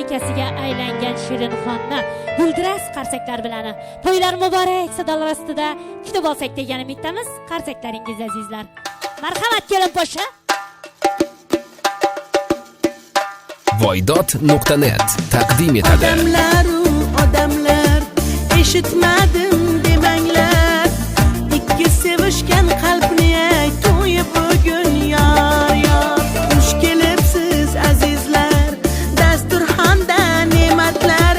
malikasiga aylangan Shirinxonni guldiras qarsaklar bilan to'ylar muborak sadolar ostida kutib olsak degan umiddamiz. Qarsaklaringiz azizlar. Marhamat kelin po'sha. Voydod.net taqdim etadi. Odamlar eshitmadim demanglar, ikki sevishgan qalbni to'yi bugun yor yor. Xush kelibsiz azizlar, dasturxonda ne'matlar,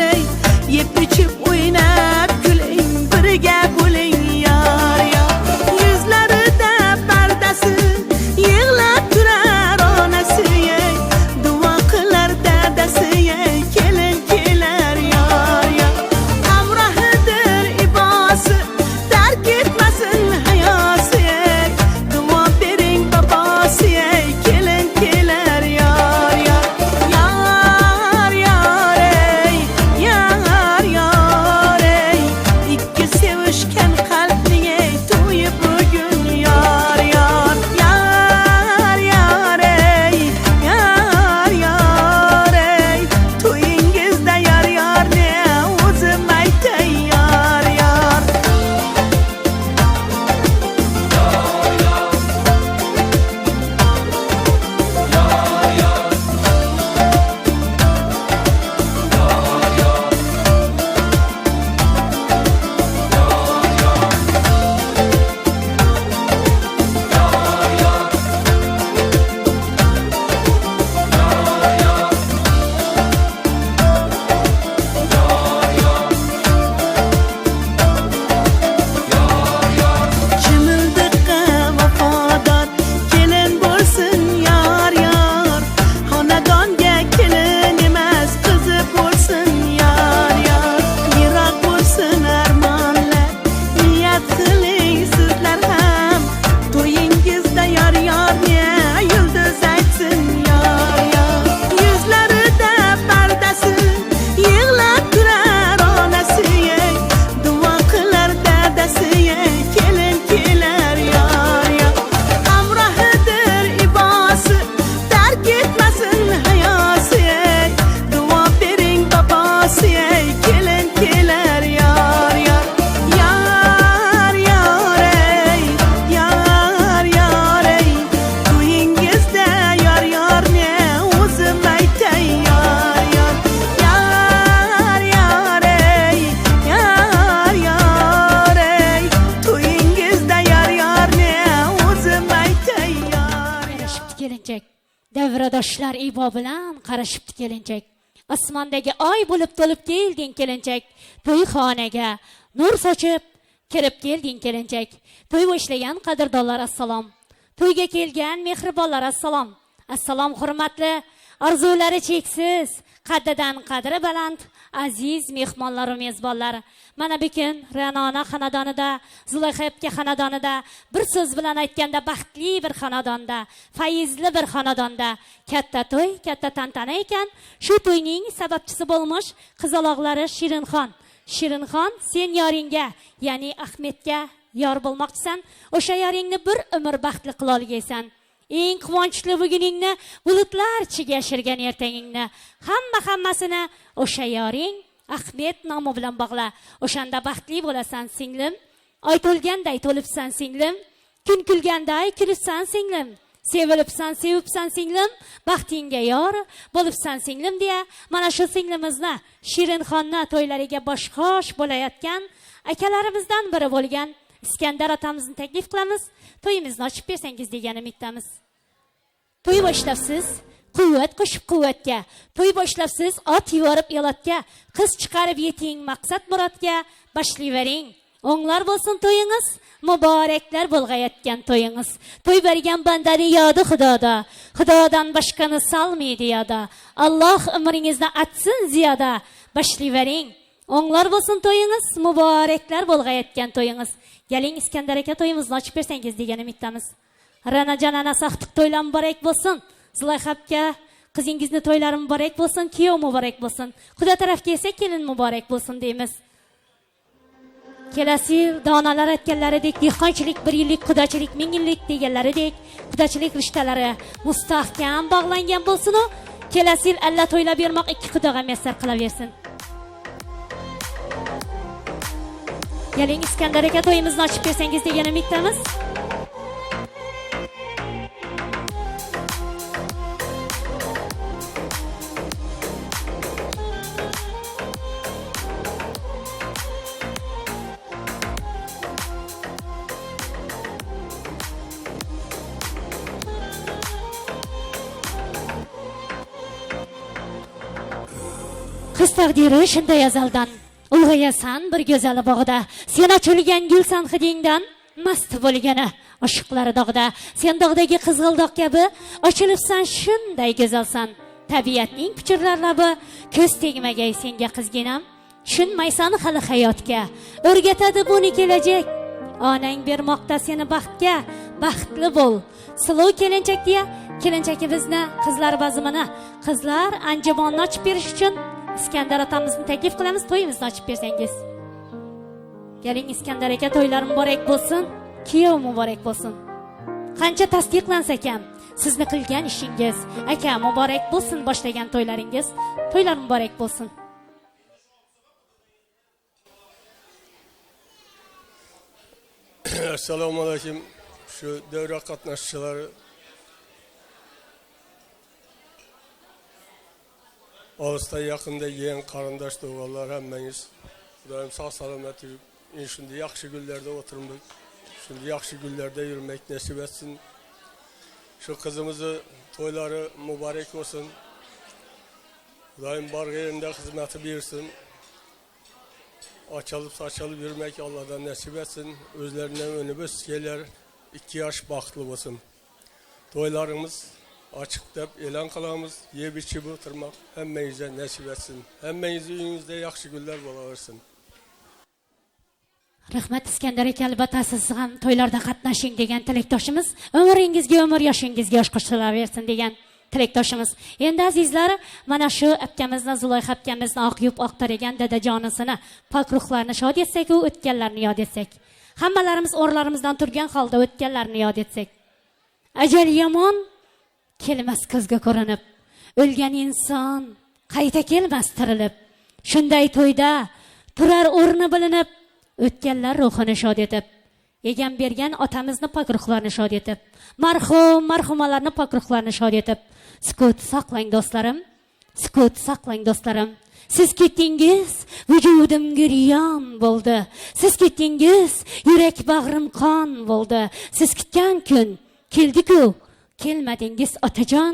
yeb ichib o'ynab kuling, birga bo'ling yor yor. Yuzlarida pardasi yig'lab turar onasi, duo qilar dadasi, kelin kelar yor yor. Hamrohidir ibosi, tark etmasin hayosi, duo bering bobosi, kelin kelar yor yor. Yor yor ey, yor yor ey, ikki sevishgan qalbning to'yi bugun yor yor. Yor yor ey, yor yor ey, to'yingizda yor yorni o'zim aytay yor yor. Chimildiqqa vafodor kelin bo'lsin yor yor. Xonadonga kelin emas qizi bo'lsin yor yor. Yiroq bo'lsin armonlar, niyat qiling sizlar ham, to'yingizda yor yorni yulduz aytsin yor yor. Yuzlarida pardasi yig'lab turar onasi, duo qilar dadasi, kelin kelar yor yor. Hamrohidir ibosi, tark etmasin hayosi, duo bering bobosi, kelin kelar yor yor. Yor yor ey, yor yor ey, to'yingizda yor yorni o'zim aytay yor yor. Yor yor ey, yor yor ey, to'yingizda yor yorni o'zim aytay yor yor. Qarashibdi kelinchak. Davradoshlar ibo bilan qarashibdi kelinchak. Osmondagi oy bo'lib to'lib kelding kelinchak. To'yxonaga nur sochib kirib kelding kelinchak. To'y boshlagan qadrdonlar assalom. To'yga kelgan mehribonlar assalom. Assalom hurmatli, orzulari cheksiz, qaddidan qadri baland aziz mehmonlar va mezbonlar. Mana bugun Ranona xonadonida, Zulayxabga xonadonida, bir so'z bilan aytganda baxtli bir xonadonda, fayzli bir xonadonda katta to'y, katta tantana ekan. Shu to'yning sababchisi bo'lmoq qizaloqlari Shirinxon. Shirinxon, sen yoringga, ya'ni Ahmedga yor bo'lmoqchisan. O'sha yoringni bir umr baxtli qila olgaysan. Eng quvonchli buguningni bulutlar ichiga yashirgan ertangingni hammasini o'sha yoring Ahmed nomi bilan bog'la. O'shanda baxtli bo'lasan singlim. Oy to'lganday to'libsan singlim. Kun kulganday kulibsan singlim. Sevilibsan, sevibsan singlim. Baxtingga yor bo'libsan singlim deya mana shu singlimizni Shirinxonni to'ylariga bosh-qosh bo'layotgan akalarimizdan biri bo'lgan Iskandar otamizni taklif qilamiz. To'yimizni ochib bersangiz degan umiddamiz. To'y boshlabsiz, quvvat qo'shib quvvatga. To'y boshlabsiz, ot yuborib elotga. Qiz chiqarib yeting maqsad murodga. Boshlayvering. O'nglar bo'lsin to'yingiz, muboraklar bo'lg'ayotgan to'yingiz. To'y bergan bandani yodi Xudoda. Xudodan boshqani salmaydi yoda. Alloh umringizni atsin ziyoda. Boshlayvering. O'nglar bo'lsin to'yingiz, muboraklar bo'lg'ayotgan to'yingiz. Galing Iskandar aka to'yimizni ochib bersangiz degan umiddamiz. Ranajon ana saqtiq to'ylar muborak bo'lsin. Zulayxabga qizingizni to'ylari muborak bo'lsin, kuyov muborak bo'lsin. Xudo tarafga esa kelin muborak bo'lsin deymiz. Kelasi donalar aytganlaridek, dehqonchilik 1 yillik, qudachilik 1000 yillik deganlaridek, qudachilik rishtalari mustahkam bog'langan bo'lsin. kelasi yil alla to'ylab bermoq ikki xudoga muyassar qilaversin. Keling Iskandar aka, to'yimizni ochib bersangiz degan umiddamiz. Qiz taqdiri shunday azaldan ulg'ayasan bir go'zali bog'da, sen ochilgan gulsan hidingdan mast bo'lgani oshiqlari dog'da, sen dog'dagi qizg'ildoq kabi ochilibsan, shunday go'zalsan, tabiatning pichirlar labi, ko'z tegmagay senga qizginam, tushunmaysan hali hayotga, o'rgatadi buni kelajak, onang bermoqda seni baxtga, baxtli bo'l silov kelinchak deya kelinchakimizni qizlar bazmini, qizlar anjumonni ochib berish uchun Iskandar otamizni taklif qilamiz, to'yimizni ochib bersangiz. Keling Iskandar aka, to'ylar muborak bo'lsin, kuyov muborak bo'lsin. Qancha tasdiqlansa ham sizni qilgan ishingiz, aka muborak bo'lsin, boshlagan to'ylaringiz, to'ylar muborak bo'lsin. Assalomu alaykum. Shu davra qatnashchilari, olisda yaqinda yegan qarindosh o'g'illar hammangiz Xudoyim sog' salomat yurib, shunday yaxshi kunlarda o'tirmak, shunday yaxshi kunlarda yurmak nasib etsin. Shu qizimizni to'ylari muborak bo'lsin. Xudoyim bor yerida xizmati bersin. Açılıp saçılıp yürümek Allah'dan nasip etsin. Özlerinden önüp öskeler 2 yaş baxtlı olsun. Toylarımız açık dep elan kılamız. Yeb içib oturmak hemmenize nasip etsin. Hemmenizi uyunuzda yaxshi günler bo'laversin. Rahmat Iskandar aka, albatta siz ham to'ylarda qatnashing degan tilakdoshimiz, umringizga umr, yoshingizga yosh qo'shilaversin degan tilakdoshimiz. Endi azizlar, mana shu akamizni, Zulayxa akamizni oq yub oqtaragan dadajonisini, pok ruhlarni shod etsak, u o'tganlarni yod etsak. Hammalarimiz o'rlarimizdan turgan holda o'tganlarni yod etsak. Ajal yomon kelmas ko'zga ko'rinib, o'lgan inson qayta kelmas tirilib. Shunday to'yda turar o'rni bilinib, o'tganlar ruhini shod etib, egam bergan otamizni pok ruhlarni shod etib, marhum, marhumalarni pok ruhlarni shod etib, sukut saqlang do'stlarim, sukut saqlang do'stlarim. Siz ketdingiz, vujudim giryon bo'ldi. Siz ketdingiz, yurak bag'rim qon bo'ldi. Siz kutgan kun keldi-ku, kelmadingiz otajon,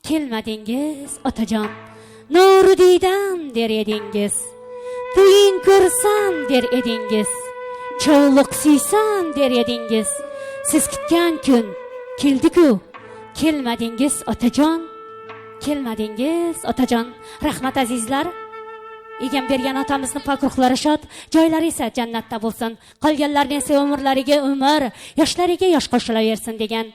kelmadingiz otajon. Nurididan der edingiz, to'yin ko'rsam der edingiz, cho'liq siysam der edingiz. Siz kutgan kun keldi-ku, kelmadingiz otajon, kelmadingiz otajon. Rahmat azizlar. Egam bergan otamizni pok ruhlari shod, joylari esa jannatda bo'lsin. Qolganlarning esa umrlariga umr, yoshlariga yosh qo'shilaversin degan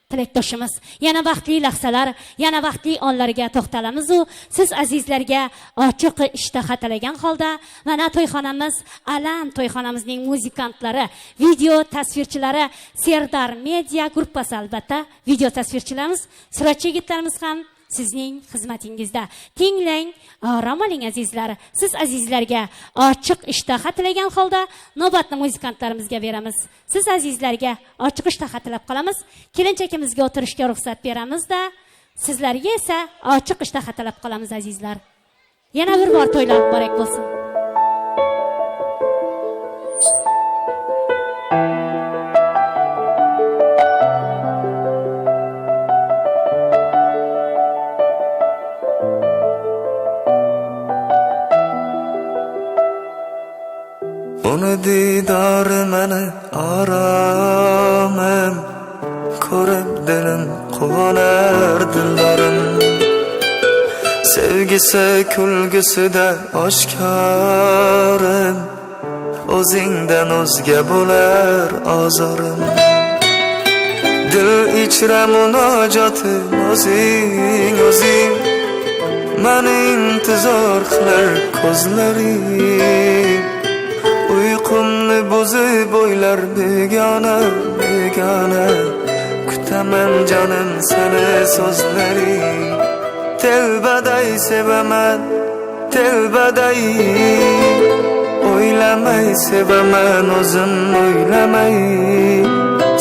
tilakdoshimiz. Yana vaqtli lahzalar, yana vaqtli onlarga to'xtalamiz. Siz azizlarga ochiq ishtaha tilagan holda mana to'yxonamiz, Alam to'yxonamizning muzikantlari, video tasvirchilari, Serdar Media gruppasi, albatta video tasvirchilarimiz, suratchi yigitlarimiz ham sizning xizmatingizda. Tinglang, orom oling azizlar. Siz azizlarga ochiq ishtaha tilagan holda navbatni muzikantlarimizga beramiz. Siz azizlarga ochiq ishtaha tilab qolamiz. Kelinchakimizga o'tirishga ruxsat beramizda, sizlarga esa ochiq ishtaha tilab qolamiz azizlar. Yana bir bor to'ylar muborak bo'lsin. Uni didori meni aromim, ko'rib dilim quvonar dildorim. Sevgisi kulgusida oshkorim, o'zingdan o'zga bo'lar ozorim. Dil ichra munojoti o'zing, o'zing, meni intizor qilar ko'zlaring. Uyqumni buzib o'ylar begona, begona, kutaman jonim seni so'zlaring. telbaday sevaman, telbaday o'ylamay sevaman, o'zim o'ylamay.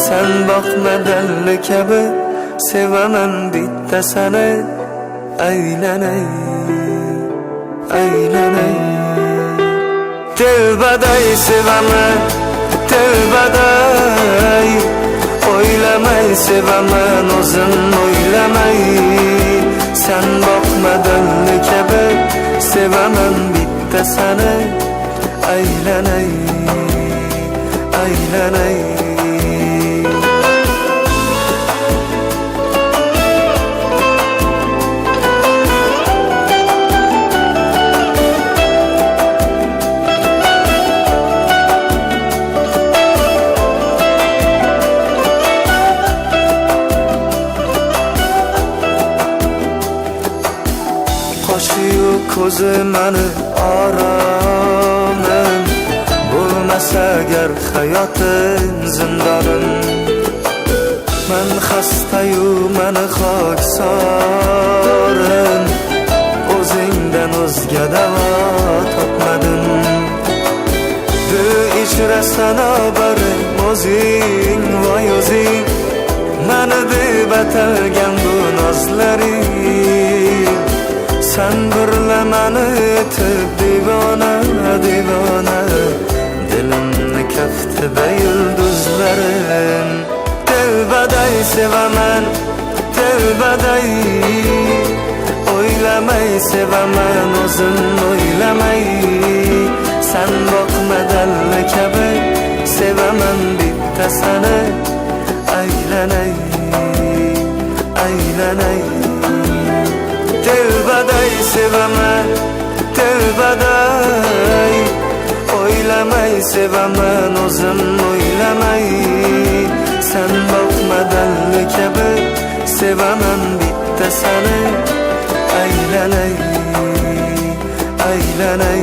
Sen boqmadalli kabi sevaman bitta seni, aylanay, aylanay. Telbaday sevaman, telbaday o'ylamay sevaman, o'zim o'ylamay. Sen boqmadalli kabi sevaman bitta seni, aylanay, aylanay. Qoshiyu ko'zi mani oromim, bo'lmasa agar hayotim zindonim. Men xastayu mani xoksorim, o'zingdan o'zga davo topmadim. Dil ichra sanobarim o'zing, voy o'zing, mani deb atalgan bu nozlaring. Sen birla mani etib divona, divona, dilimni kaftida yulduzlarim. Telbaday sevaman, telbaday o'ylamay sevaman, o'zim o'ylamay. Sen boqmadalli kabi sevaman bitta seni, aylanay, aylanay. Telbaday sevaman, telbaday o'ylamay sevaman, o'zim o'ylamay. Sen boqmadalli kabi sevaman bitta seni, aylanay, aylanay.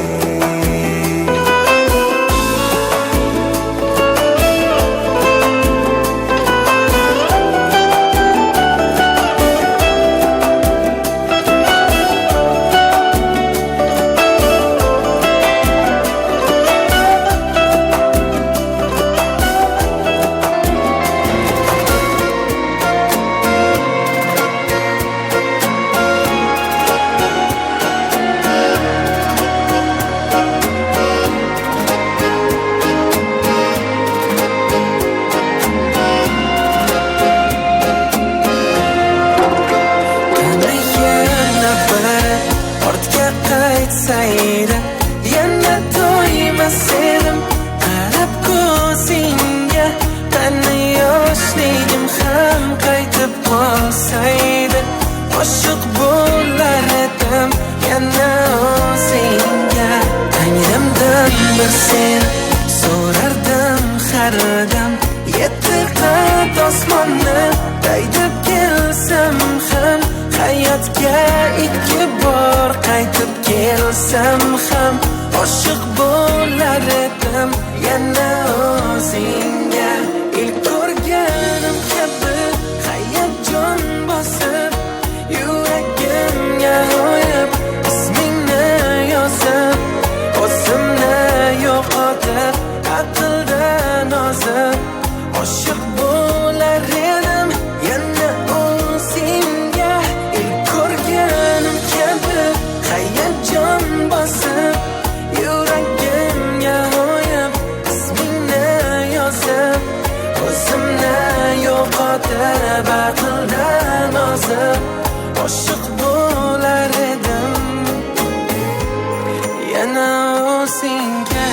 Yana to'ymasaydim qarab ko'zingga, qani yoshligim ham qaytib qolsaydi. Oshiq bo'lar edim yana o'zingga. Tangrimdan bir sen so'rardim har dam, yetti qat osmonni daydib kelsam ham, hayotga ikki bor qaytib kelsam ham, oshiq bo'lar edim yana o'zingga. Ilk ko'rganim kabi hayajon bosib, yuragimga o'yib ismingni yozib, o'zimni yo'qotib aqldan ozib, oshiq bo'lar edim yana o'zingga. Ilk ko'rganim kabi hayajon bosib, yuragimga o'yib ismingni yozib, o'zimni yo'qotib aqldan ozib, oshiq bo'lar edim yana o'zingga.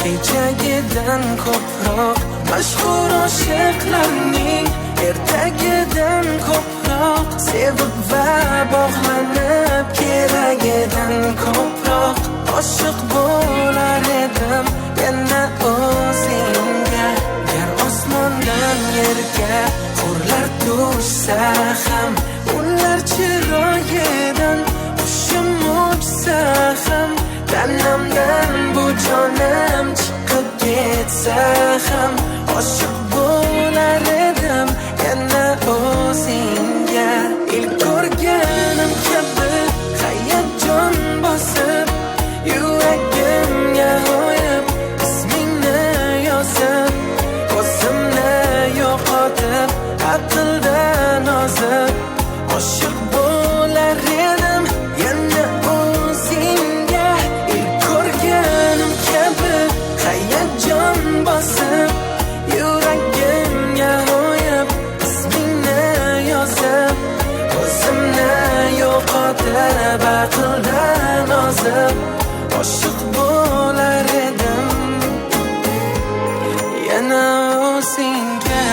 Kechagidan ko'proq mashhur oshiqlarning ertagidan ko'proq sevib va bog'lanib, keragidan ko'proq oshiq bo'lar edim yana o'zingga. Gar osmondan yerga qo'rlar to'shsa ham, ular chiroyidan hushim o'chsa ham, tanamdan bu jonim chiqib ketsa ham, oshiq bo'lar edim yana o'zingga. Ilk ko'rganim kabi hayajon bosib, yuragimga qo'yib ismingni yozib, ko'zimni yo'qotib aqldan ozib, oshiq bo'lar edim yana o'zingga. Ilk ko'rganim kabi hayajon bosib, yuragimga qo'yib ismingni yozib, ko'zimni yo'qotib aqldan ozib, oshiq bo'lar edim yana o'zingga.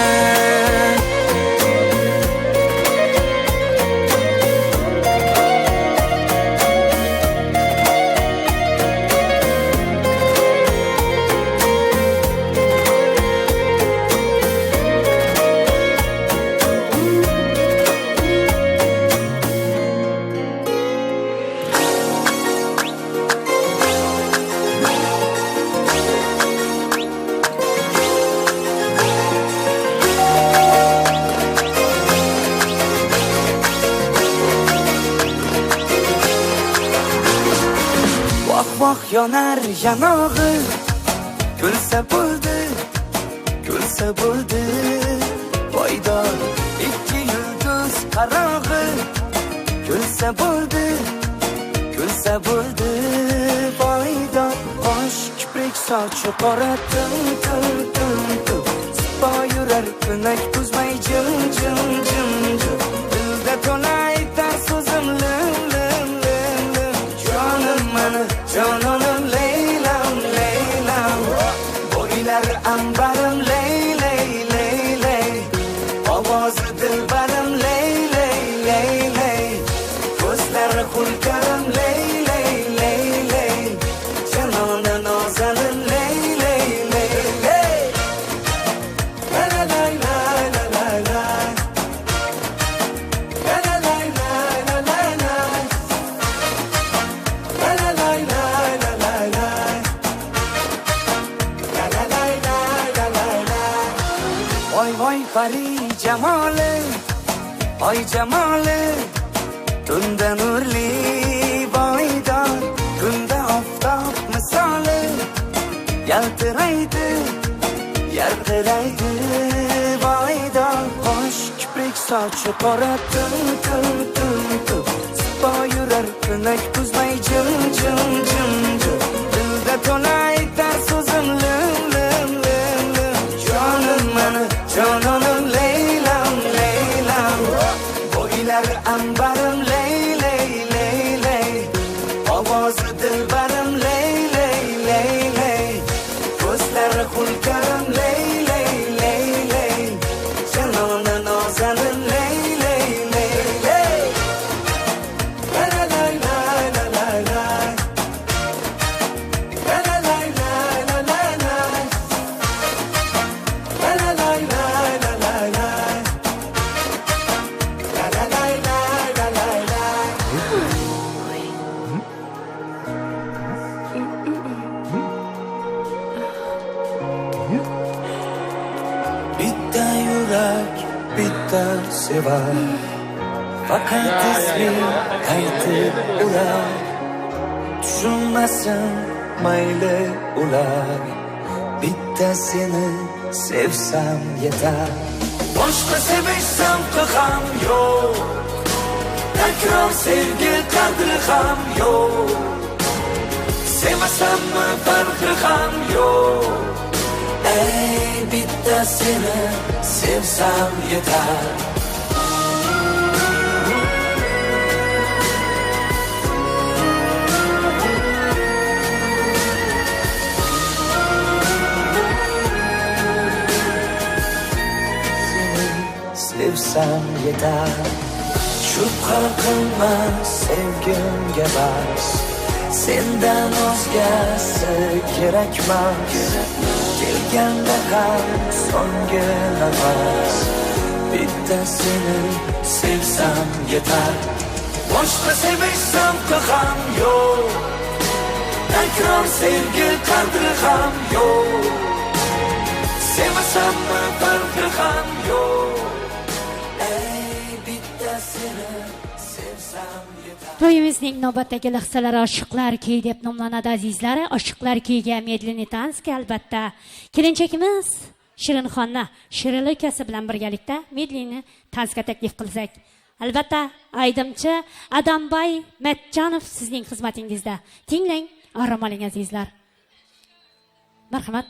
Vah yonar yanog'i, kulsa bo'ldi, kulsa bo'ldi. Voydor ikki yulduz qarog'i, kulsa bo'ldi, kulsa bo'ldi. Voydor qosh kiprik sochi qora tim tim tim tim, sipo yurar kunak buzmay jim jim jim jim. Dilda to'lay tar so'zim lim lim lim lim. Jonim mani jonim Leylam Leylam, bo'ylar ambarim ley ley ley ley, ovozi dilbarim ley ley ley ley, ko'zlari xulkarim ley ley ley ley, janona nozalim ley ley ley ley. La la la la la la la, la la la la la la la, la la la la. Voy voy pari jamoli, oy jamoli, tunda nurli voydor, kunda oftob misoli, yaltiraydi, yaltiraydi voydor. Qosh kiprik sochi qora tim tim tim tim, sipo yurar kunak buzmay jim jim jim jim. Dilda to'lay tar so'zim lim lim lim lim. Jonim mani jonim Leylam Leylam, bo'ylar ambarim ley ley ley ley, ovozi dilbarim ley ley ley ley, ko'zlari xulkarim ley ley ley ley, janona nozalim ley ley ley ley. La la la la la la la, la la la la la la la, la la la la la la la, la la la la la la la. Bitta yurak bitta sevar, faqat isming aytib ular, tushunmasin mayli ular, bitta seni sevsam yetar. Boshqa sevish zavqi ham yo'q, takror sevgi qadri ham yo'q, sevmasammi farqi ham yo'q. Ey bitta seni sevsam yetar. Sevsam yetar. Shubha qilma sevgimga bas, sendan o'zgasi kerakmas. O'tganda ham so'nggi nafas bitta seni sevsam yetar boshqa sevishsam ham yo'q takror sevgi qadri ham yo'q sevasammi farqi ham yo'q ey bitta seni sevsam yetar. To'yimizning navbatdagi lahzalari oshiqlar kuyi deb nomlanadi azizlar. Oshiqlar kuyiga Medlini Tanski albatta kelinchakimiz Shirinxonni Shirinlikasi bilan birgalikda Medlini Tanska taklif qilsak. Albatta aydimchi Adambay Matjonov sizning xizmatingizda. Tinglang, orom oling azizlar. Marhamat.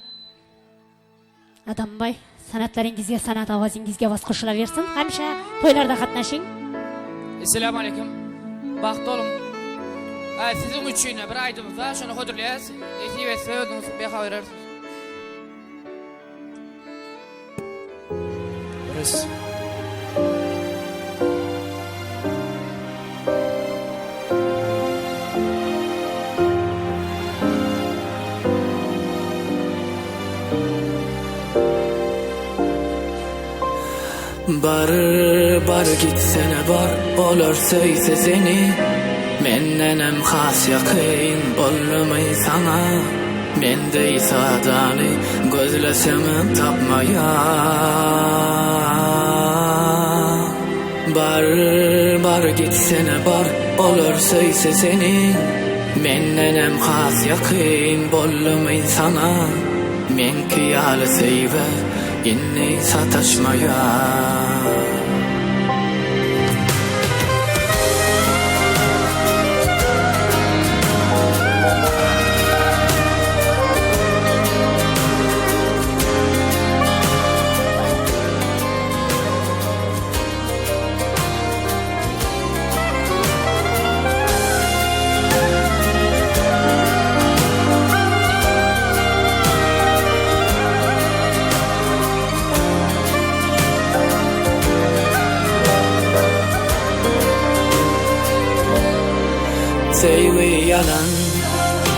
Adambay, san'atlaringizga, san'at ovozingizga voz qo'shilaversin. Hamisha to'ylarda qatnashing. Assalomu alaykum. Baxtli oling. Sizin uchun bir aydimiz var, şunu xotirlaysiz. Etivez sevdiniz, bexaversiz. Res. Bar gitsene bar olur söyse seni mennenem has yakın olmay sana mende sadani gözlesemem tapmaya bar gitsene bar olur söyse seni mennenem has yakın olmay sana men kıyalı seyve inni sataşmaya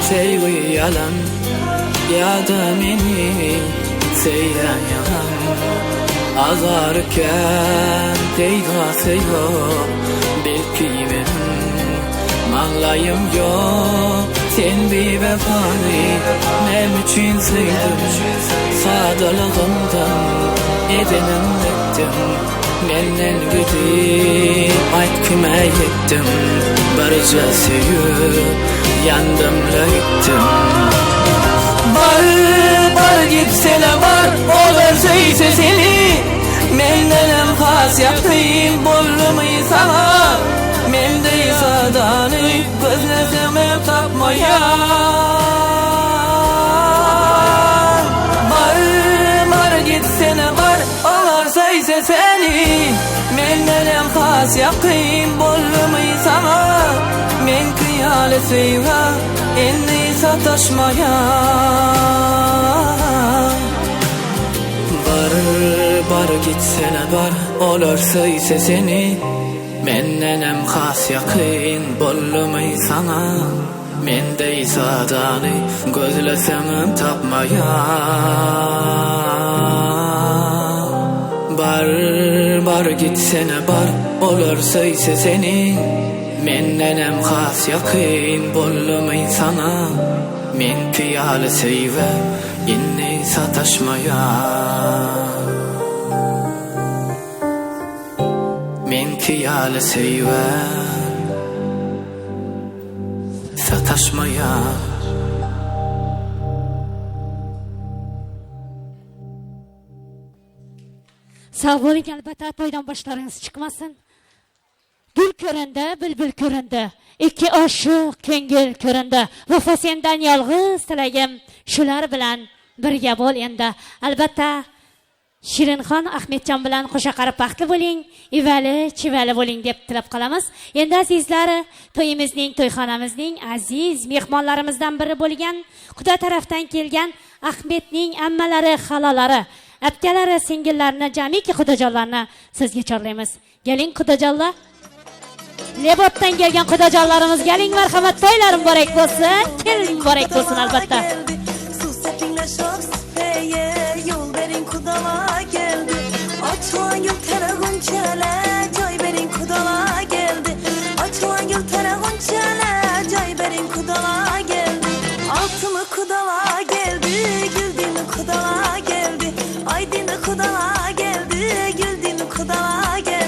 Sevgi yalan ya da beni seyran yalan azarken deyvası yok belki benim mallayım yok sen bir vefani nem için sevdim sadalığımdan edenim ettim menden gidip ayt kime yettim barca sevip yandımla gittim Bar gitsene bar olur söyse seni mendenem has yapayım bollumayı sana mende sadanı gözlesemem tapmaya Bar gitsene bar olur söyse seni mendenem has yapayım bollumayı sana men kıyale sevga inni sataşmaya Bar gitsene bar olur söyse seni mennenem has yakın bollumayı sana mende sadanı gözlesemem tapmaya Bar gitsene bar olur söyse seni mennenem has yakın bollumayı sana men kıyalı seyve inni sataşmaya men kıyalı seyve sataşmaya Sağ bo'ling, albatta to'ydan boshlaringiz chiqmasin. Gül ko'rindi, bülbül ko'rindi. Ikki oshiq ko'ngil ko'rindi. Vafo sendan yolg'iz tilagim shular bilan birga bo'l endi. Albatta Shirinxon Ahmetjon bilan qo'sha qarib baxtli bo'ling, ivali, chivali bo'ling deb tilab qolamiz. Endi azizlar, to'yimizning, to'yxonamizning aziz mehmonlarimizdan biri bo'lgan Xudo tarafdan kelgan Ahmetning ammalari, xalalari, apkalari, singillarni, jamiki xudojonlarni sizga chorlaymiz. Keling xudojonlar. Lebotdan kelgan xudojonlarimiz keling, marhamat, to'ylar muborak bo'lsin. Keling, muborak bo'lsin albatta. kudala geldi. Açılan gül tene gunçele, cay berin kudala geldi. Açılan gül tene gunçele, cay berin kudala geldi. Altımı kudala geldi, güldüğümü kudala geldi. Aydın'ı kudala geldi, güldüğümü kudala geldi.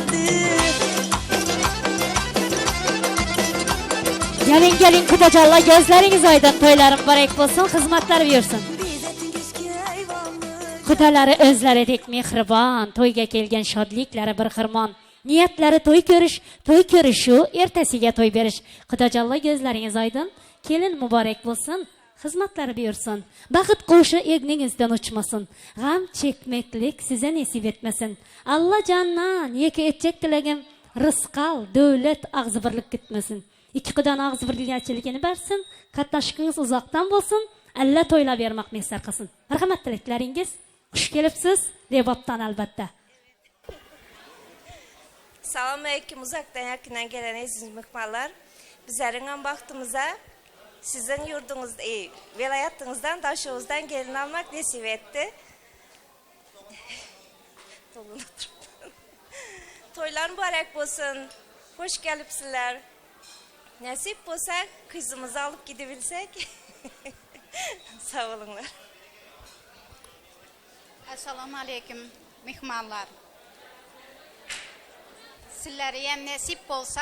Gelin kudacalar, gözleriniz aydın, toylarım barek bolsun, hizmetler buyursun. Kudaları özleri dek mehriban, toyga kelgen şadliklari bir xirmon. Niyetlari toy ko'rishu, ertasiga toy berish. Kudacalar, gözleriniz aydın, kelin muborak bolsun, hizmetler buyursun. Baxit qo'shi egningizdan uçmasın. G'am chekmeklik size nasip etmesin. Allah candan yeki etcek tilagim, rizqal, davlat, ağzı birlik gitmesin. İki kudan ağzı birlikçiligini bersin, katnaşıkınız uzaktan bolsun, alla toyla vermek mesar kılsın. Rahmet tileklaringiz, hoş gelipsiz, Rebap'tan albatta. Salam aleyküm, uzaktan yakından gelen aziz mıkmallar. Bizlerin baktığımıza sizin yurdunuz, velayatınızdan, daşığınızdan gelin almak nasip etti. Toylar mübarek olsun, hoş gelipsizler. Nasip olsa kızımızı alıp gidebilsek. Sağ olunlar. Assalamu aleyküm mihmanlar. Sizlere hem nasip olsa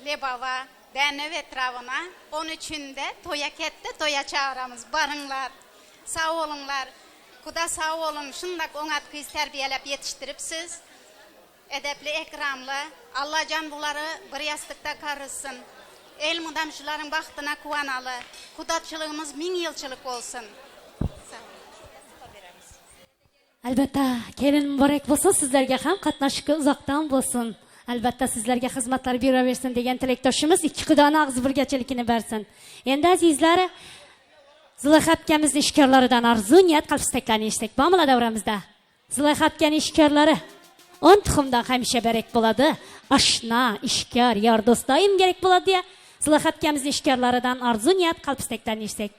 Lebava, Dernev etrafına 13'ünde toya kette toya çağıramız. Barınlar, sağ olunlar. Kuda sağ olun. Şundak onat kız terbiyelep yetiştiripsiz. Edepli, ekramlı. Allah can bunları bir yastıkta karışsın. El mudamşıların baktına kuvanalı. Kudatçılığımız 1000 yılçılık olsun. Albatta, kelin mübarek bolsun, sizlerge ham qatnaşıkı uzaktan bolsun. Albatta sizlerge hizmetler beraversin degan tilakdoshimiz ikki xudoni og'zi birgachiligini bersin. Endi azizlar, Zulayxa akamizni ishkorlaridan arzu niyat qalb istaklarni eshitdik. Bormi davramizda? Zulayxa akamining ishkorlari 10 tuxumdan hamisha barak bo'ladi. Oshna, ishkor, yor do'st doim kerak bo'ladi deya Zulayxa akamizning ishkorlaridan arzu niyat qalb istaklarni eshitdik.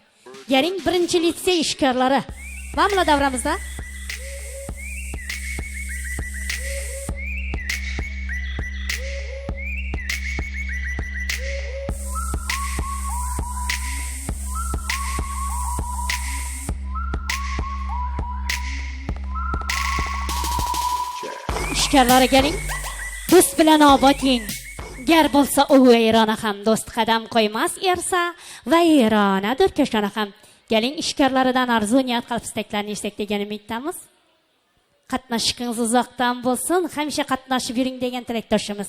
Yaring birinchi litsey ishkorlari. Bormi davramizda? İşkarlara gelin, dost bilen abating. Ger bolsa o eyrana ham dost qadam qo'ymas ersa va eyrana dörköşana ham. Gelin işkarlardan arzu niyat qalb istaklarni eshitdik degan umiddamiz. Qatnaşıkınız uzaktan bolsun, hamisha qatnaşib yuring degan tilakdoshimiz.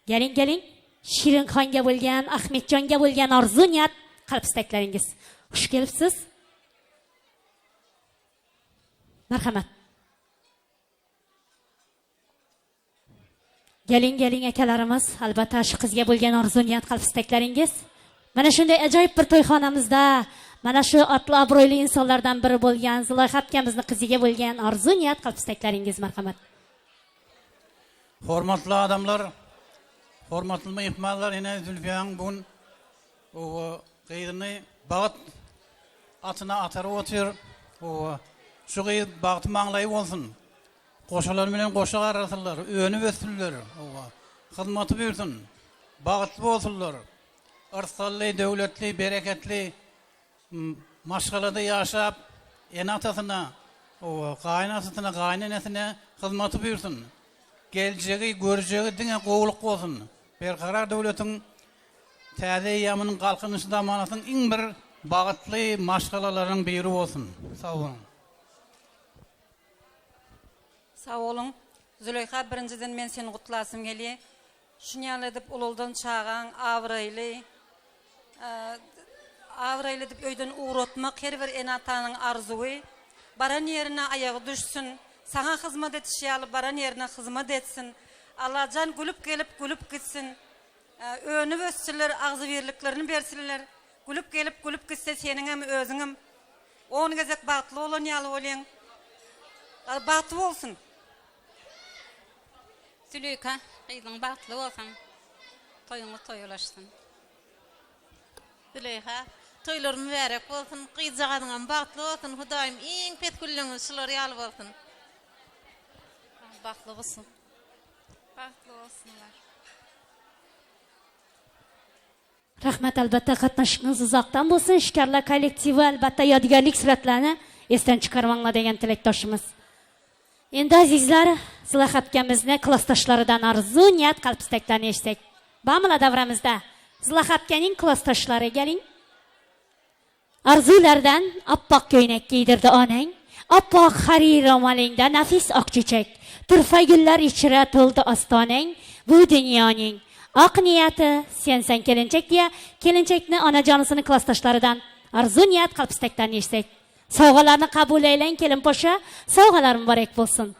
Gelin, Shirinxonga bo'lgan, Ahmedjonga bo'lgan arzu niyat qalb istaklaringiz. Xush kelibsiz. Marhamat. Gelin akalarimiz, albatta shu qizga bo'lgan arzu niyat qalb istaklaringiz. Mana shunday ajoyib bir to'yxonamizda, mana shu otli obro'li insonlardan biri bo'lgan Zulayxa akamizni qiziga bo'lgan arzu niyat qalb istaklaringiz, marhamat. Hurmatli adamlar, hurmatli mehmonlar, yine Zülfiyan bugün o qeydini bağıt atına atarı otur. O şu qeyd bağıt mağlayı olsun. Qoşalar bilen qoşa arasınlar, önü ösünler. Hizmeti buyursun, bağıtlı olsunlar. Arsallı, devletli, bereketli, maşgalada yaşap, enatasına, kaynasına, kaynanesine hizmeti buyursun. Geleceği, göreceği dine qoğuluk olsun. Berkarar devletin təze yamının kalkınışı zamanasının en bir bağıtlı maşgalaların biri olsun. Sağ olun. Sağ olun. Züleyxa, birinciden men seni kutlasım geliyor. Şunyal edip ululdan çağan, avraylı edip öyden uğratmak her bir enatanın arzuyu. Baran yerine ayağı düşsün. Sana hizmet etişiyalı baran yerine hizmet etsin. Allah can gülüp gitsin. Önü össüler, ağzı birliklerini bersinler. Gülüp gitse senin hem özünüm. Onu gezek bağıtlı olan yalı olayın. Bağıtlı olsun. Züleyxa, qeydin bağıtlı olsan, toyunu toyulaşsın. Züleyxa, toylar mübarek bolsun, gyzagadyňam bagtly bolsun, Hudaýym iň petgülliňiz şular ýaly bolsun. Bagtly bolsun. Bagtly bolsunlar. Rahmat, albatta qatnaşyňyz uzakdan bolsun. Şikarlar kollektivi albatta ýadigarlik suratlaryny esden çykarmaňlar degen tilekdoşymyz. Endi azizlar, Zulahatgamizni klassdaşlarydan arzu, niyat, qalb isteklerini eşitsek. Bamyla davramızda Zulahatganing klassdaşlary geling. Arzulardan appak köýnek giydirdi onang. Appak harir romalingda nafis ak çiçek. Turfa güller içire toldu astonang. Bu dünýanyň ak niyati sensen kelinçek diye kelinçekni onajonisini klassdaşlarydan arzu, niyat, qalb isteklerini eşitsek. Sowgalarni kabul eylen kelin poşa, sowgalar mübarek bolsun.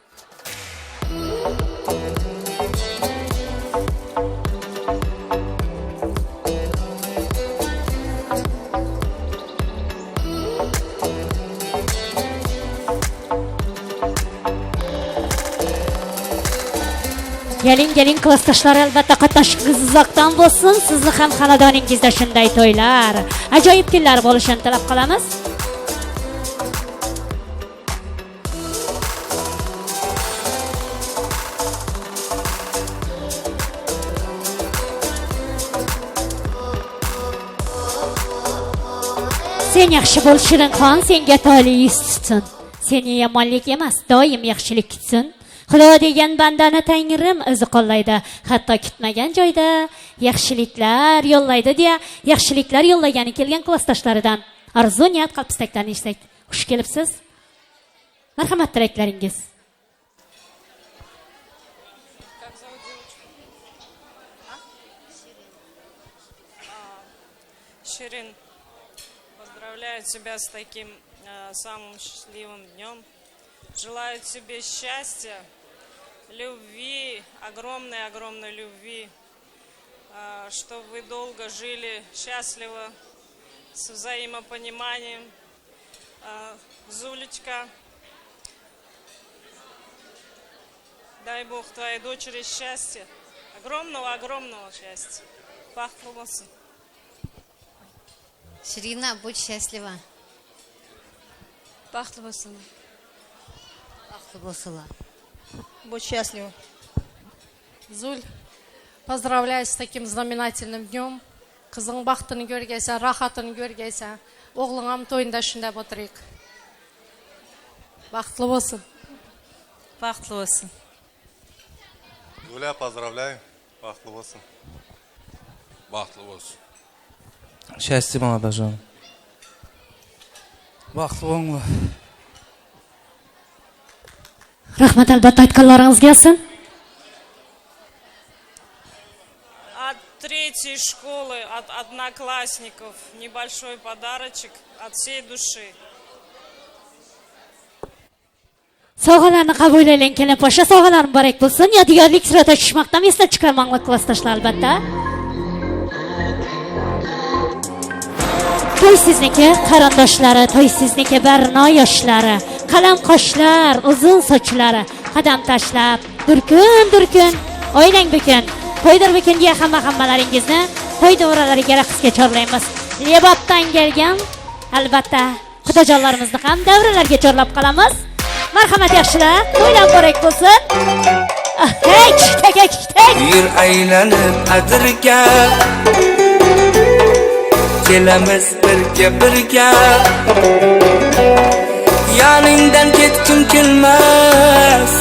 Gelin klassdaşlar, albatta qatnaşyňyz uzakdan bolsun. Sizni ham xonadoningizda şunday toylar, ajoyib kunlar boluşyny tilap qalamiz. Sen yaxshi bol Shirinxon, senga toli yuz tutsin. Seni yomonlik emas, doim yaxshilik kutsin. Xudo degan bandani Tangrim o'zi qo'llaydi. Hatto kutmagan joyda yaxshiliklar yo'llaydi deya, yaxshiliklar yo'llagani kelgan klassdoshlaridan arzu, niyat, qalb istaklarni eshitsak. Xush kelibsiz. Marhamat, tilaklaringiz. Ширин, поздравляю тебя с таким самым счастливым днем. Желаю тебе счастья, любви, огромной любви, чтобы вы долго жили счастливо, с взаимопониманием. Зулечка, дай Бог твоей дочери счастья, огромного счастья. Бахтlı olsun. Ширина, будь счастлива. Бахтlı olsun. Бахтlı болсула. Будь счастлива. Зуль, поздравляю с таким знаменательным днем. Кызың бактын көргейсе, рахатын көргейсе, оглуңам тойында шундай отурайык. Бахтлы болсын. Бахтlı olsun. Гуля, поздравляю. Бахтlı болсын. Бахтlı болсын. Счастья, молодая жена. Бахтlı болыңlar. Rahmat, albatta aytganlaringiz kelsin. От третьей школы, от одноклассников, небольшой подарочек от всей души. Sovg'alarni qabul eling, kelin po'sha, sovg'alar muborak bo'lsin. Yodigarlik surati tushmoqdan esda chiqarmoqlik klassdoshlar albatta. To'ysizniki qarindoshlari, to'ysizniki barno yoshlari, qalam qoshlar, uzun sochlari, qadam tashlab, durkun, o'ylang bukun. To'ydir bukun deya hammalaringizni to'y davralariga raqsga chorlaymiz. Lebobdan kelgan albatta xudojonlarimizni ham davralarga chorlab qolamiz. Marhamat yaxshilar, to'ylar muborak bo'lsin. Hey, chiqtak. Yur aylanib adirga, kelamiz birga. Yaningdan ketkim kelmas,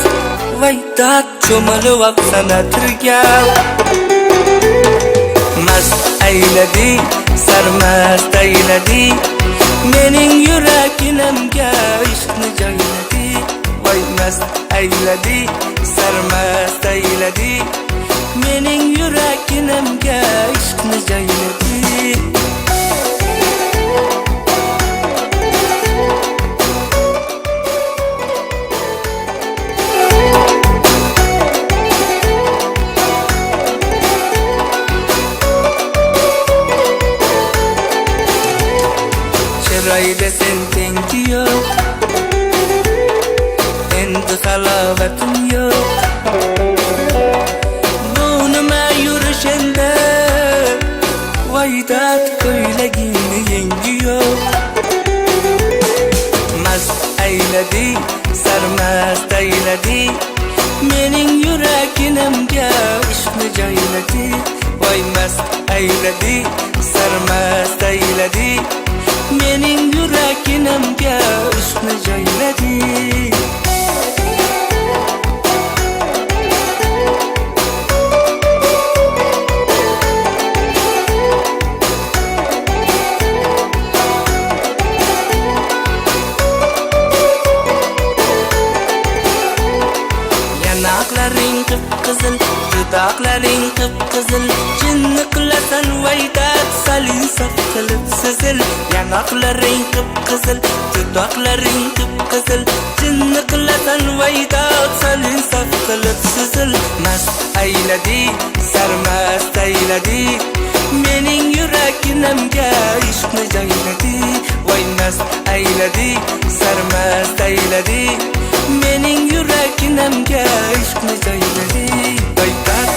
vaydat cho'milib aqsana tirga. Mast ayladi, sarmast ayladi, mening yuraginimga ishqni joyladi. Voy mast ayladi, sarmast ayladi, mening yuraginimga ishqni joyladi. Chiroyda sen tengi yo'q, endi halovatim yo'q. Bu nima yurishingda, vaydat ko'ylagingni yengi eyledi, sarmast eyledi. Mening yuraginimga ishqni joyladi. Voy mast eyledi, sarmast eyledi. Mening yuraginimga ishqni joyladi. Yanaqlaring qip-qizil, dudaqlaring qip-qizil, jinni qilasan vaydat salin saf qilib sizil. Yanaqlaring qip-qizil, dudaqlaring qip-qizil, jinni qilasan vaydat salin saf qilib sizil. Mast ayladi, sarmast ayladi, mening yuraginimga ishqni joyladi. Voy mast ayladi, sarmast ayladi, mening yuraginimga ishqni joyladi. Vaydat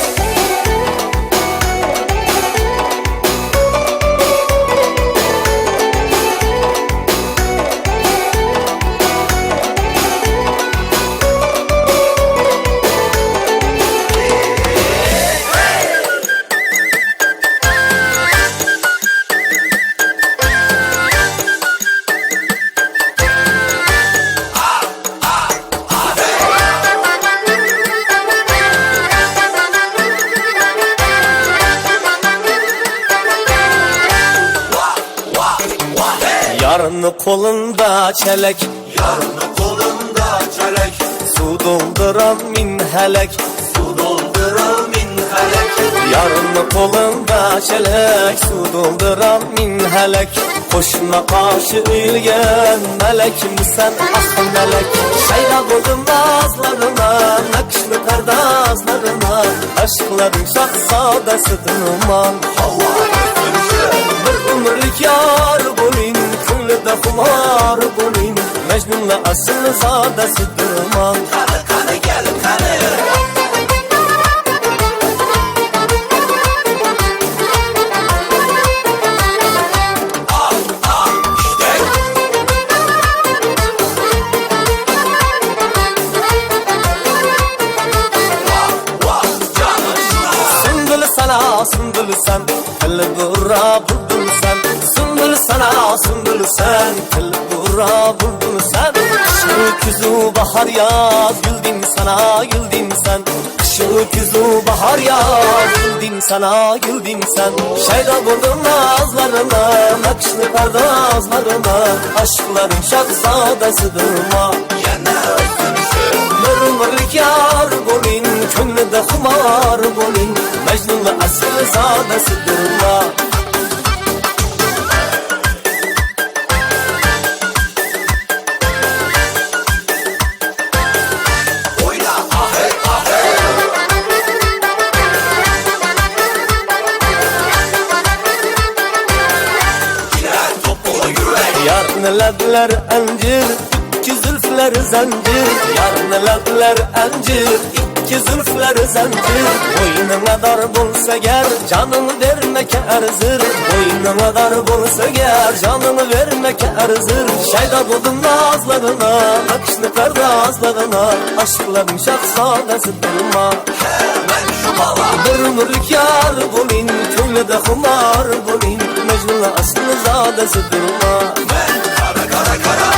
Yarını kolunda çelek, yarını kolunda çelek, su dolduran min helek, su dolduran min helek. Yarını kolunda çelek, su dolduran min helek. Koşuna karşı ülgen melek misin ah melek. Şayla buldum nazlarına, nakışlı perdazlarına, aşkların şahzadesi duman. Bir ömürlük yar bulin, de kumar bulin, Mecnun'la asıl zadesi durman. Kanı kanı gel kanı. Sümbül sana sümbül sen, tel burra buldun sen. Sümbül sana sümbül sen, tel burra buldun sen. Kışı küzü bahar yaz, güldüm sana güldüm sen. Kışı küzü bahar yaz, güldüm sana güldüm sen. Şeyda buldum nazlarına, nakışlı perdazlarına, aşkların şahzadesidirma. Mırmırlık yar bolin, könlüde kumar bolin, Mecnun'la asıl zadesidirma. Yarnelediler encir, iki zülfler zincir. Yarnelediler encir, iki zülfler zincir. Boynuna dar bulsa ger, canını vermek erzir. Boynuna dar bulsa ger, canını vermek erzir. Şeyda buldum nazlarına, nakışlı perdazlarına, aşkların şahzadesi durma. Bir ömürlük yar bulin, könlüde kumar bulin, Mecnun'la asıl zadesi durma. Kara kara kara.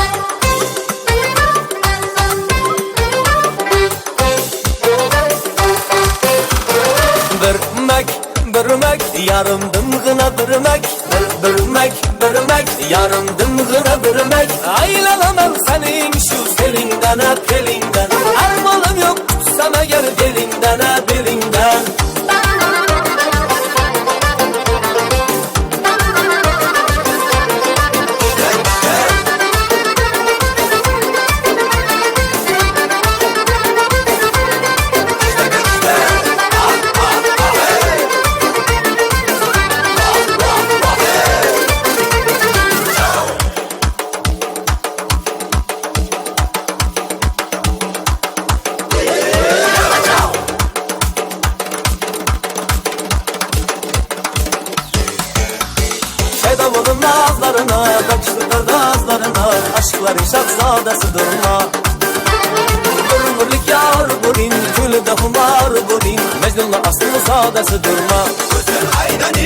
Birmek, yarım dımgına birmek. Birmek, yarım dımgına birmek. Aylanamam senin şu elinden hep elinden. Armalım yok tutsam eğer belinden hep elinden. Nazlarına, kaçtı nazlarına, aşkların şahzadası durma. Ömürlük yar bulin, gülde humar bulin, Mecnun'la aslı sadası durma. Güzel aydan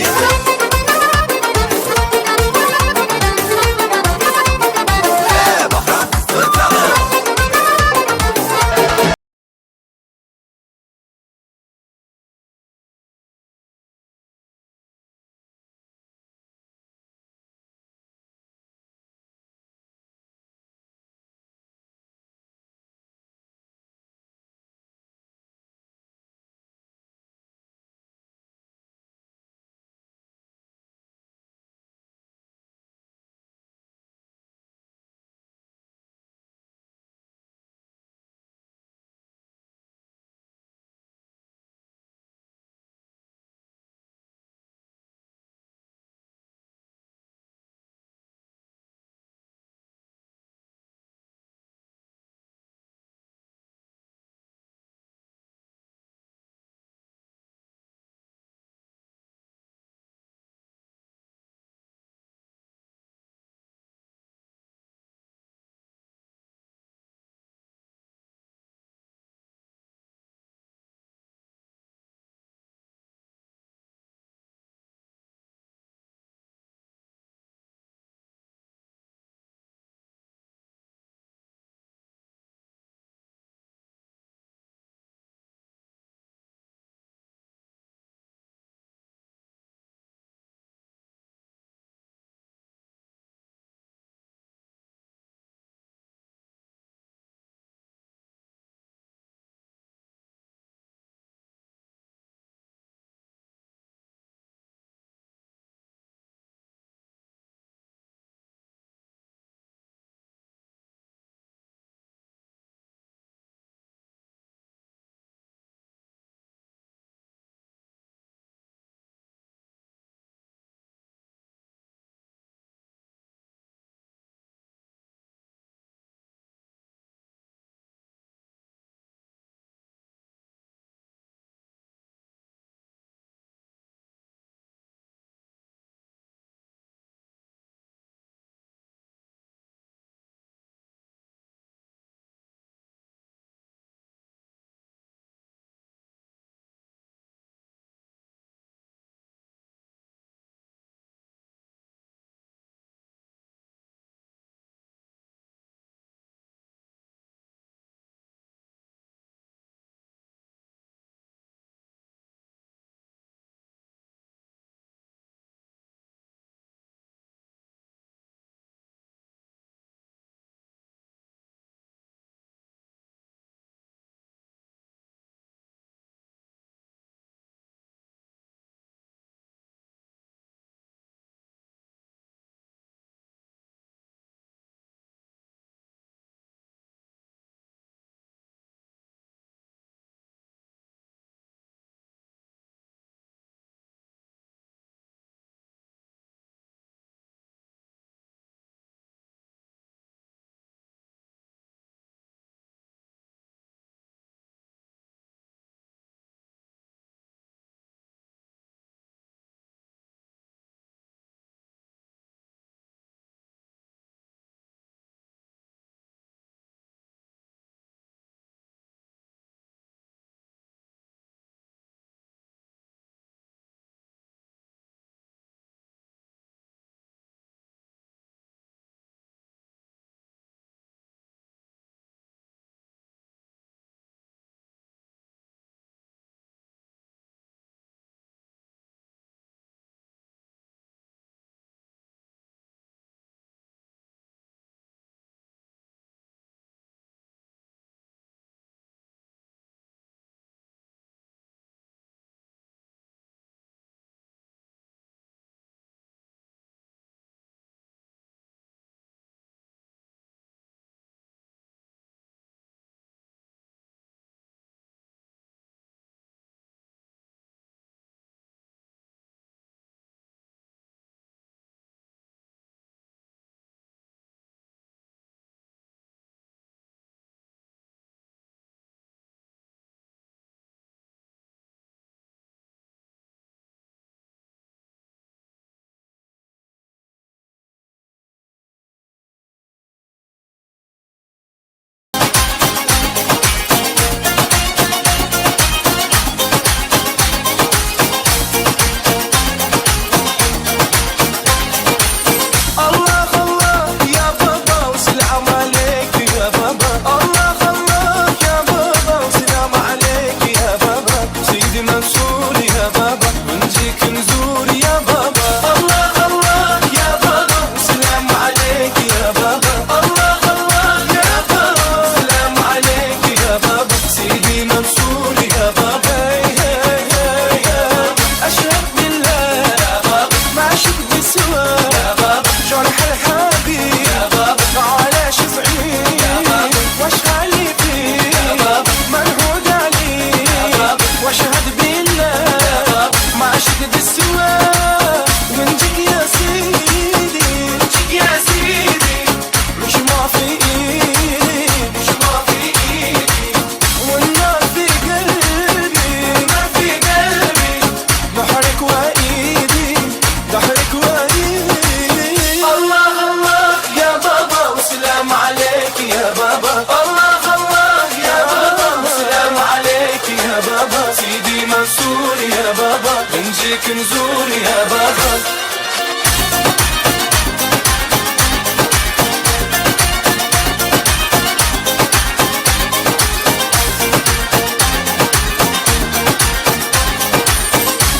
İncik nzur ya baba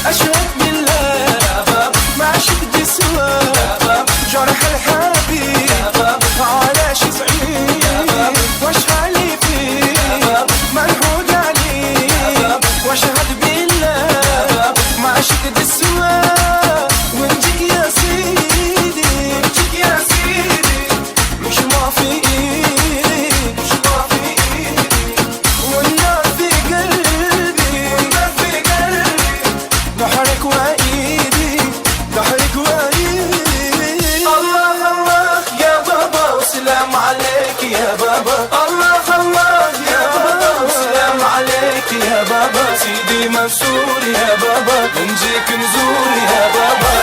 أشهد بالله معشق دي سوا جرح الحبيب على شفعي واشهد لي فيه منحود عليه واشهد بالله معشق دي سوا ونجيك يا سيدي نجيك يا سيدي مش ما في ايدي مش ما في ايدي والنار في قلبي والنار في قلبي ضحرك وايدي ضحرك وايدي الله الله يا بابا والسلام عليك يا بابا الله الله يا بابا والسلام عليك يا بابا سيدي منصور يا بابا نجيك نزور يا بابا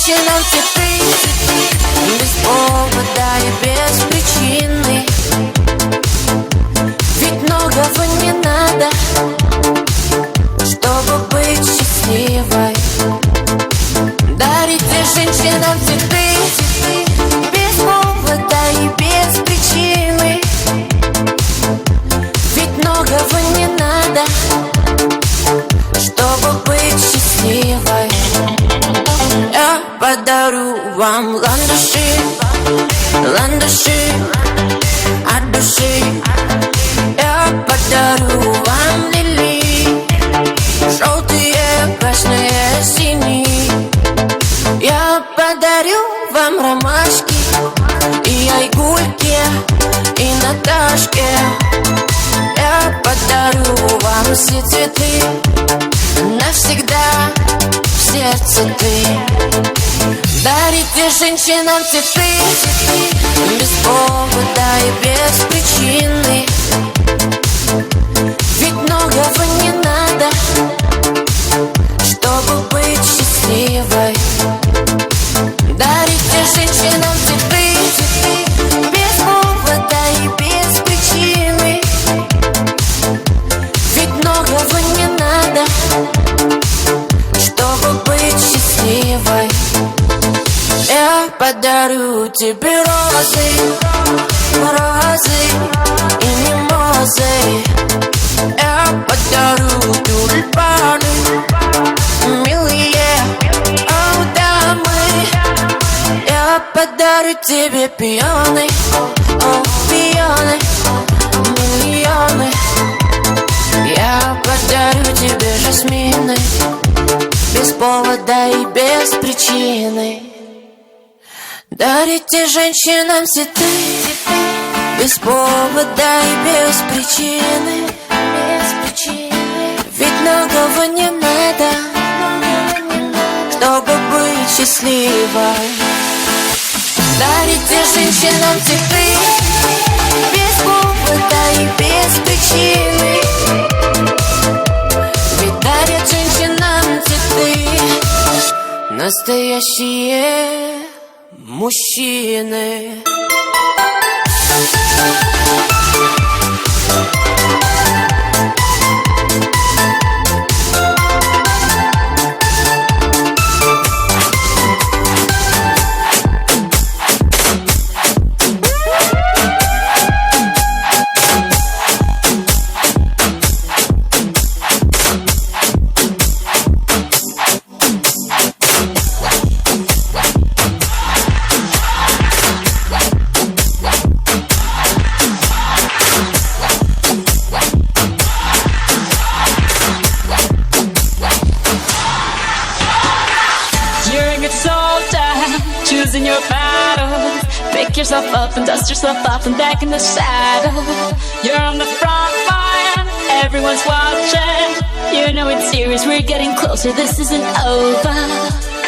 женщинам цветы без повода и без причины. Ведь многого не надо, чтобы быть счастливой. Дарите женщинам цветы без повода и без причины. Ведь многого не надо, чтобы быть счастливой. Я подарю вам ландыши, ландыши от души. Я подарю вам лилии, желтые, красные, синие. Я подарю вам ромашки и айгульки, и Наташке. Я подарю вам все цветы, навсегда в сердце ты. Дарите женщинам цветы без повода и без причины. Ведь многого не надо, чтобы быть счастливой. Дарите женщинам цветы без повода и без причины. Ведь многого не надо, чтобы быть счастливой. Я подарю тебе розы, розы и мимозы. Я подарю тюльпаны, милые, дамы. Я подарю тебе пионы, пионы, миллионы. Я подарю тебе жасмины без повода и без причины. Дарите женщинам цветы без повода и без причины. Ведь многого не надо, чтобы быть счастливой. Дарите женщинам цветы без повода и без причины. Ведь дарят женщинам цветы настоящие мужчины. Choosing your battles, pick yourself up and dust yourself off and back in the saddle. You're on the front line, everyone's watching. You know it's serious, we're getting closer, this isn't over.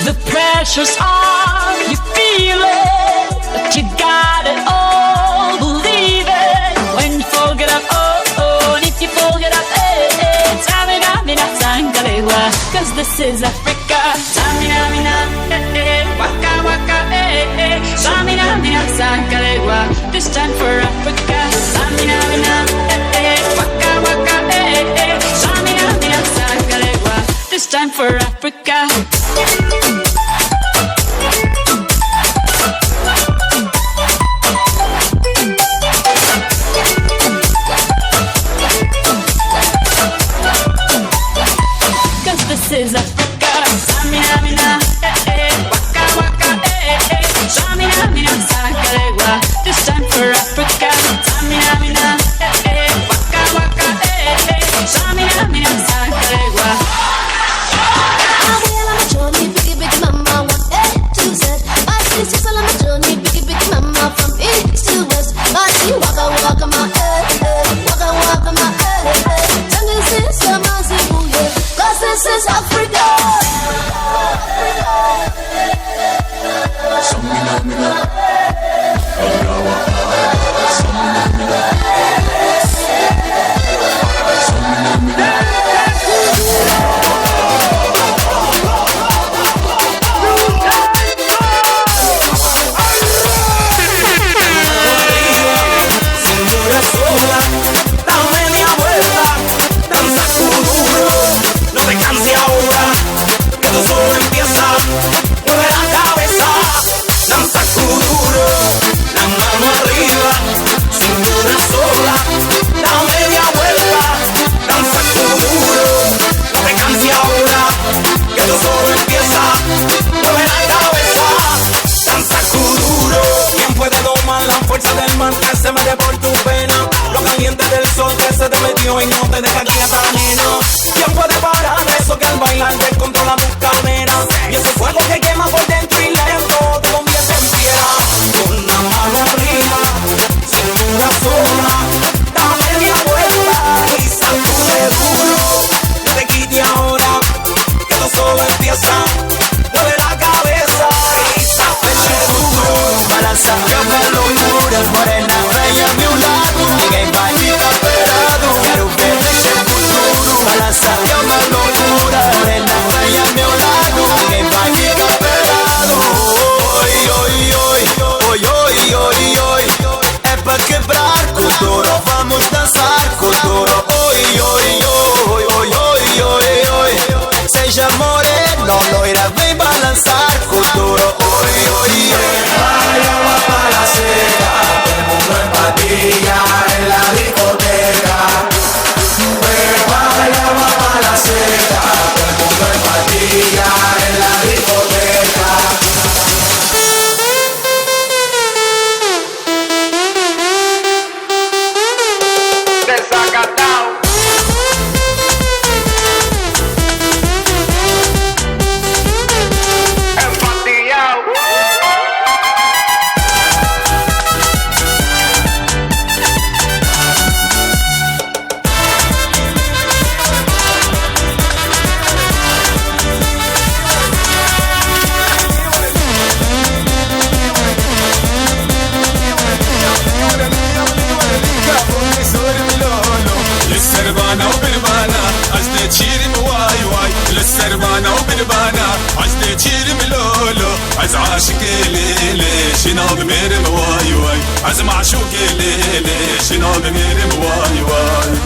The pressure's on, you feel it, but you got it all, believe it. When you fold it up, oh, oh, and if you fold it up, eh, eh, Tamina, mina, sangalewa, cause this is Africa. Tamina, mina, eh, eh, waka, waka, eh, eh, Tamina, mina, sangalewa, this time for Africa. Tamina, mina, eh, eh, waka, waka, eh, eh, Tamina, mina, sangalewa, this time for Africa. This is Africa. Samina, mina, eh, eh, waka, waka, eh, eh, Samina, mina, sangalewa. This time for Africa. del sol que se te metió y no te deja quieta, nena. ¿Quién puede parar eso que al bailar descontrola tus caderas? Y ese fuego que quema por dentro y lento te convierte en piedra. Con la mano arriba, sin una sola, da media vuelta y sacude duro. No te quite ahora, que esto solo empieza. Mueve la cabeza y sacude el futuro. Balanza que me locura, morena bella a mi lado. Ninguém vai ficar parado, quero ver esse futuro. Balança que me locura, morena bella a meu lado. Ninguém vai ficar parado. Oi, oi, oi, oi, oi, oi, oi. É pra quebrar com duro, vamos dançar com duro. Oi, oi, oi, oi, oi, oi, oi. Seja moreno, loira, vem balançar com duro. Oi, oi, oi. Vaya a palacera, todo el mundo en patilla en la discoteca. Vaya a palacera, todo el mundo en patilla en la discoteca. Desacatado. Empatillado. للسربانة وبربانة عزدي تشيري مواي واي للسربانة وبربانة عزدي تشيري ملولو عز عاشق ليلي شنو بمير مواي واي عز معشوق ليلي شنو بمير مواي واي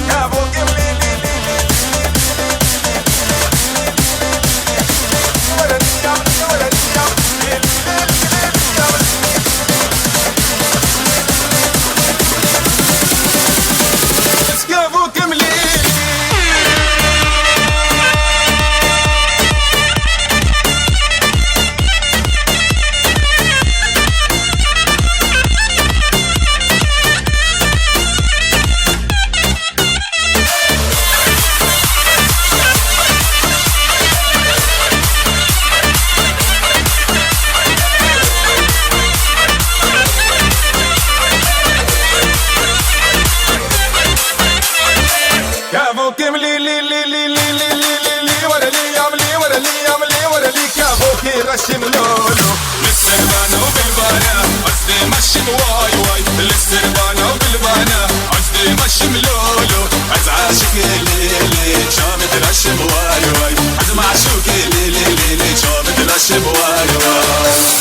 رشم لولو للسربانة وبالبانة عزدي مشم واي واي للسربانة وبالبانة عزدي مشم لولو عز عاشق ليلي شامت رشم واي واي عز معشوق ليلي شامت رشم واي واي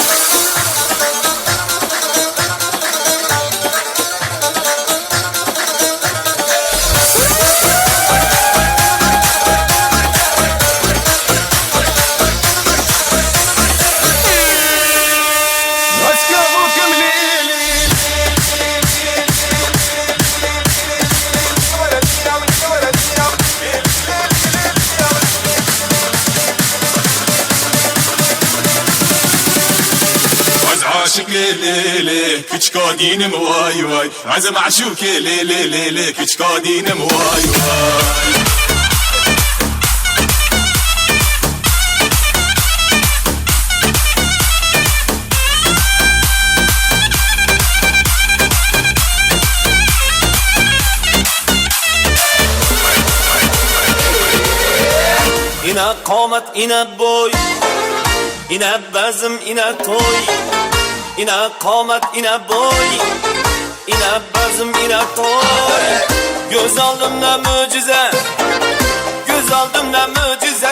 عاشق ليلي كش قادين مواي واي عزم عشوك ليلي كش قادين مواي واي إنا قامت إنا بوي إنا بزم إنا توي إنا قامت إنا boy İna bazım ina toy Göz aldım ne mucize Göz aldım ne mucize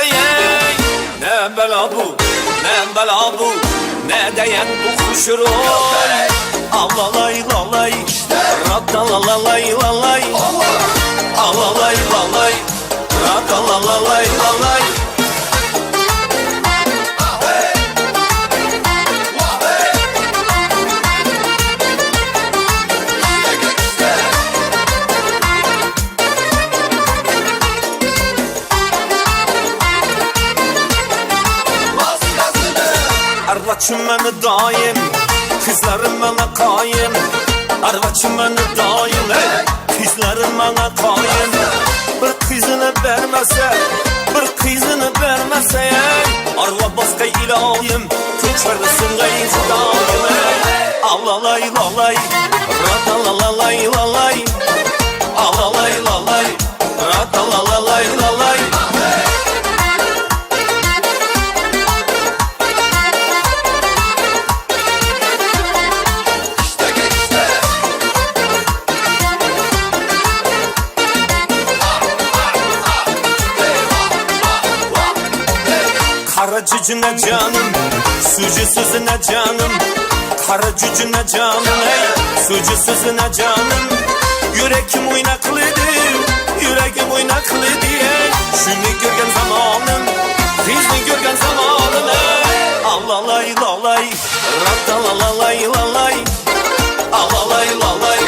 Ne bela bu Ne bela bu Ne deyen bu kuşur oy Alalay lalay Raddalalay lalay Alalay lalay Raddalalay lalay Arvaçım beni daim Kızlarım bana kaim Arvaçım beni daim Kızlarım Yarım bana kayın Bir kızını vermese Bir kızını vermese Arva başka ilahim Köçersin gayet dağım Alalay lalay Ratalalalay lalay Alalay lalay Ratalalalay lalay Kara cücüne canım, sucu sözüne canım Kara cücüne canım, ey sucu sözüne canım Yürekim oynaklıydı, yürekim oynaklıydı ey Şunu görgen zamanım, kızını görgen zamanım ey Alalay lalay, ratalalalay lalay Alalay lalay,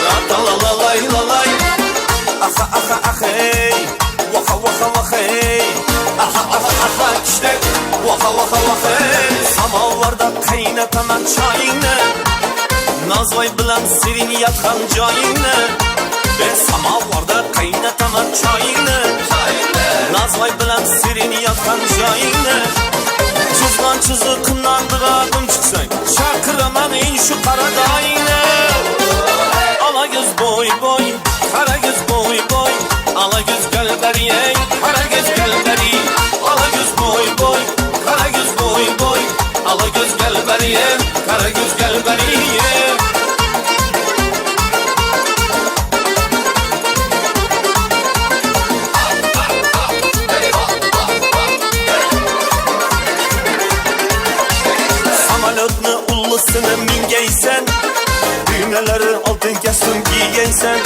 ratalalalay lalay Aha aha aha ey, vaka vaka vaka ey Aha aha aha işte vaka vaka vaka ey Samavarda kaynataman çayını Nazvay bilen sirin yatan cayını Ve samavarda kaynataman çayını Nazvay bilen sirin yatan cayını Çizgan çizikimden dıragım çıksın Çakıraman in şu karadayını Ala göz boy boy Kara göz boy boy Ala göz gel beri ey Kara göz gel beri Ala göz boy boy Kara göz boy boy Ala göz gel beri ey Kara göz gel beri ey Samalotunu ullusunu mingeysen Düğmeleri altın kestim giyeysen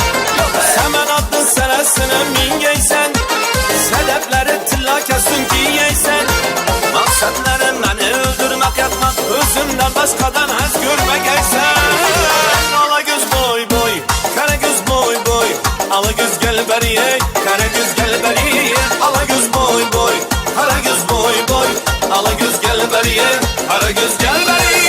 Semen attın senesine mingeysen Sedefleri tilla kestim giyeysen Maksatlarım beni öldürmek yapmak Özümden başkadan az görmek eysen Ala göz boy boy Kara göz boy boy Ala göz gel beri ey Kara göz gel beri Ala göz boy boy Kara göz boy boy Ala göz gel beri ey Kara göz gel beri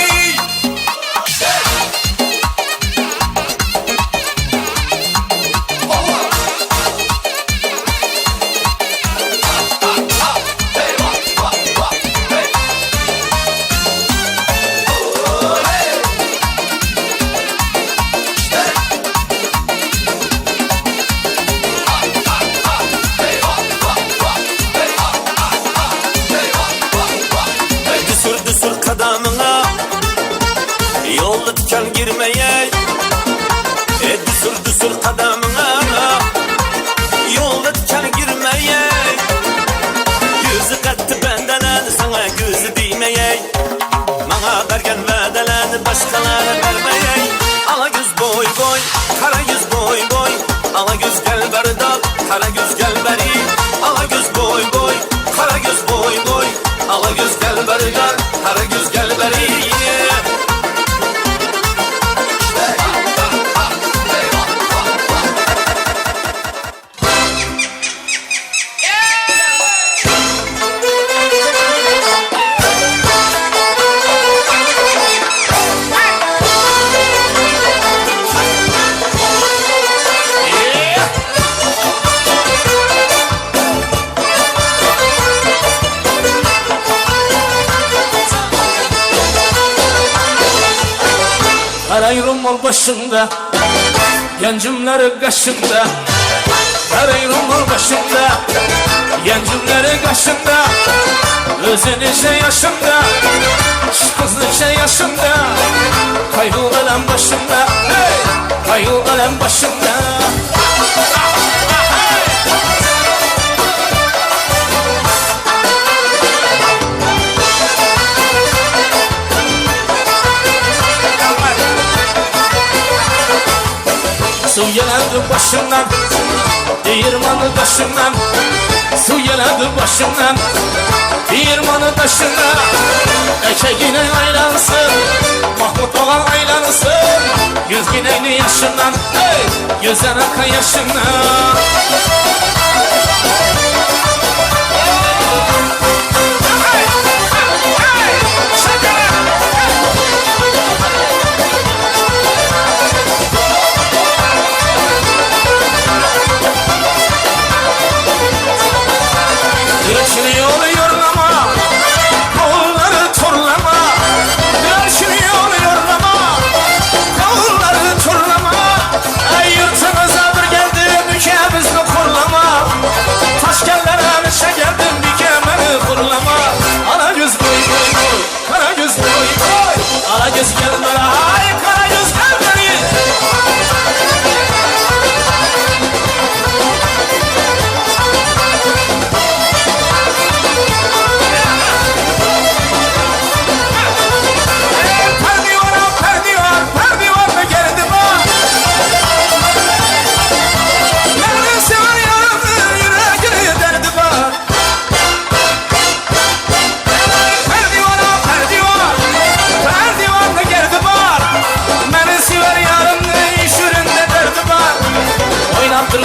Düsür kadamına Yolda diken girmeye Düsür kadamına Yolda diken girmeye Yüzü kattı benden sana gözü değmeye Bana vergen vedelen başkalarına vermeye Ala göz boy boy Kara göz boy boy Ala göz gel beri dal Kara göz gel beri Ala göz boy boy Kara göz boy boy Ala göz gel beri dal Kara göz gel beri Karayırım ol başında Yancımları kaşında Karayırım ol başında Yancımları kaşında Özün işe yaşında Kız işe yaşında Kaygı kalem başında Kaygı kalem başında Su yeladı başımdan Değirmanı taşından Su yeladı başımdan Değirmanı taşından Eşeğine aylansın Mahmut Oğan aylansın Yüz güneyli yaşından Yüzden akan yaşından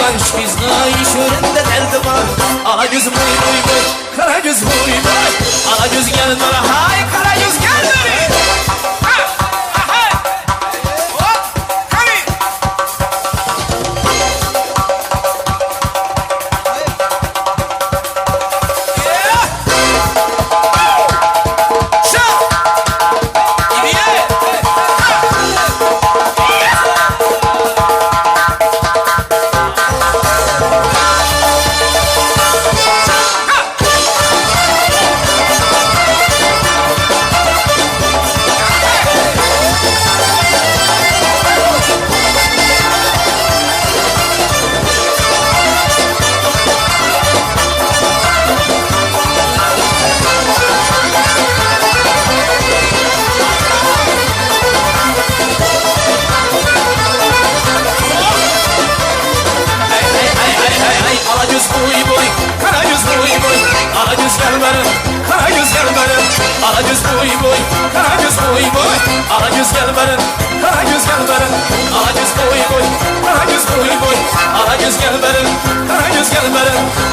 Kıvanç bizde şöhrette derdi var. Ala göz boy boy boy, kara göz boy boy. Ala göz gel bana, hay kara göz gel bana. Kara göz gel benim, kara göz gel benim.